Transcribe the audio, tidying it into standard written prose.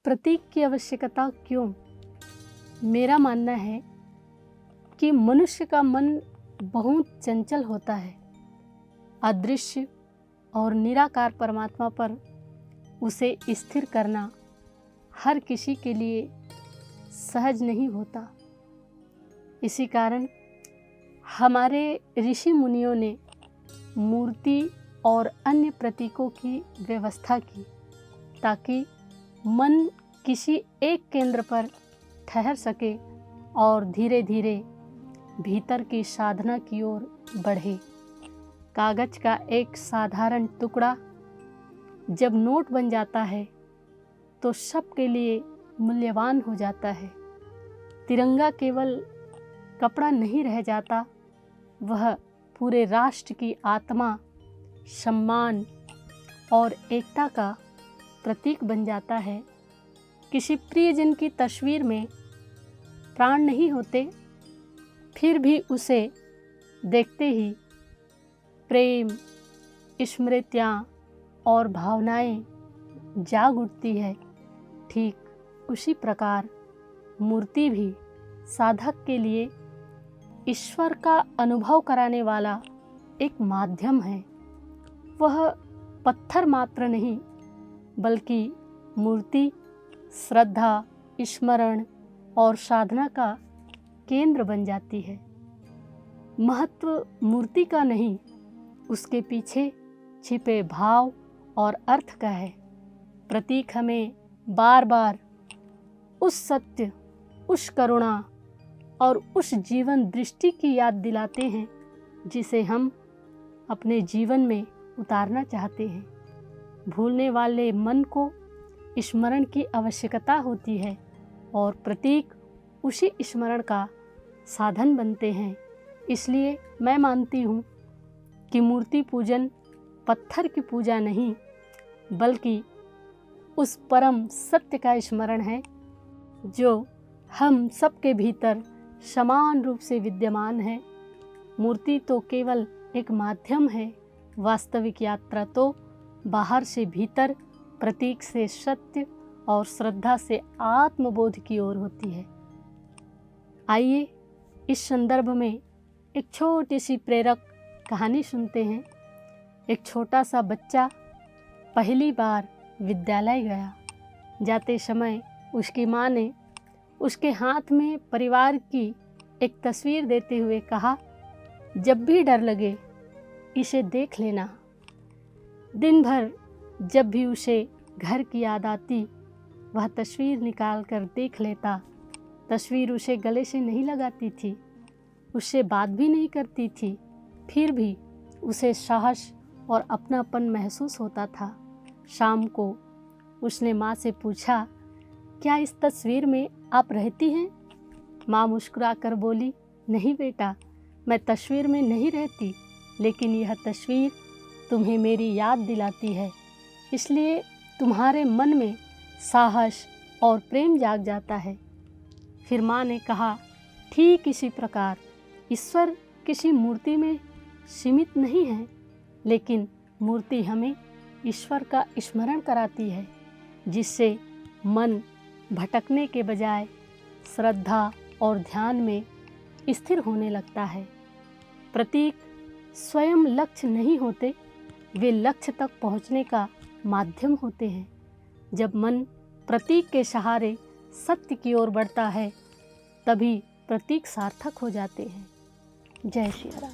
प्रतीक की आवश्यकता क्यों? मेरा मानना है कि मनुष्य का मन बहुत चंचल होता है। अदृश्य और निराकार परमात्मा पर उसे स्थिर करना हर किसी के लिए सहज नहीं होता। इसी कारण हमारे ऋषि मुनियों ने मूर्ति और अन्य प्रतीकों की व्यवस्था की ताकि मन किसी एक केंद्र पर ठहर सके और धीरे धीरे भीतर की साधना की ओर बढ़े। कागज का एक साधारण टुकड़ा जब नोट बन जाता है तो सबके लिए मूल्यवान हो जाता है। तिरंगा केवल कपड़ा नहीं रह जाता, वह पूरे राष्ट्र की आत्मा, सम्मान और एकता का प्रतीक बन जाता है। किसी प्रियजन की तस्वीर में प्राण नहीं होते, फिर भी उसे देखते ही प्रेम, स्मृतियाँ और भावनाएं जाग उठती है। ठीक उसी प्रकार मूर्ति भी साधक के लिए ईश्वर का अनुभव कराने वाला एक माध्यम है। वह पत्थर मात्र नहीं, बल्कि मूर्ति श्रद्धा, स्मरण और साधना का केंद्र बन जाती है। महत्व मूर्ति का नहीं, उसके पीछे छिपे भाव और अर्थ का है। प्रतीक हमें बार बार उस सत्य, उस करुणा और उस जीवन दृष्टि की याद दिलाते हैं जिसे हम अपने जीवन में उतारना चाहते हैं। भूलने वाले मन को स्मरण की आवश्यकता होती है और प्रतीक उसी स्मरण का साधन बनते हैं। इसलिए मैं मानती हूँ कि मूर्ति पूजन पत्थर की पूजा नहीं, बल्कि उस परम सत्य का स्मरण है जो हम सबके भीतर समान रूप से विद्यमान है। मूर्ति तो केवल एक माध्यम है, वास्तविक यात्रा तो बाहर से भीतर, प्रतीक से सत्य और श्रद्धा से आत्मबोध की ओर होती है। आइए इस संदर्भ में एक छोटी सी प्रेरक कहानी सुनते हैं। एक छोटा सा बच्चा पहली बार विद्यालय गया। जाते समय उसकी माँ ने उसके हाथ में परिवार की एक तस्वीर देते हुए कहा, जब भी डर लगे इसे देख लेना। दिन भर जब भी उसे घर की याद आती, वह तस्वीर निकाल कर देख लेता। तस्वीर उसे गले से नहीं लगाती थी, उससे बात भी नहीं करती थी, फिर भी उसे साहस और अपनापन महसूस होता था। शाम को उसने माँ से पूछा, क्या इस तस्वीर में आप रहती हैं? माँ मुस्कुराकर बोली, नहीं बेटा, मैं तस्वीर में नहीं रहती, लेकिन यह तस्वीर तुम्हें मेरी याद दिलाती है, इसलिए तुम्हारे मन में साहस और प्रेम जाग जाता है। फिर माँ ने कहा, ठीक इसी प्रकार ईश्वर किसी मूर्ति में सीमित नहीं है, लेकिन मूर्ति हमें ईश्वर का स्मरण कराती है, जिससे मन भटकने के बजाय श्रद्धा और ध्यान में स्थिर होने लगता है। प्रतीक स्वयं लक्ष्य नहीं होते, वे लक्ष्य तक पहुँचने का माध्यम होते हैं। जब मन प्रतीक के सहारे सत्य की ओर बढ़ता है, तभी प्रतीक सार्थक हो जाते हैं। जय श्री राम।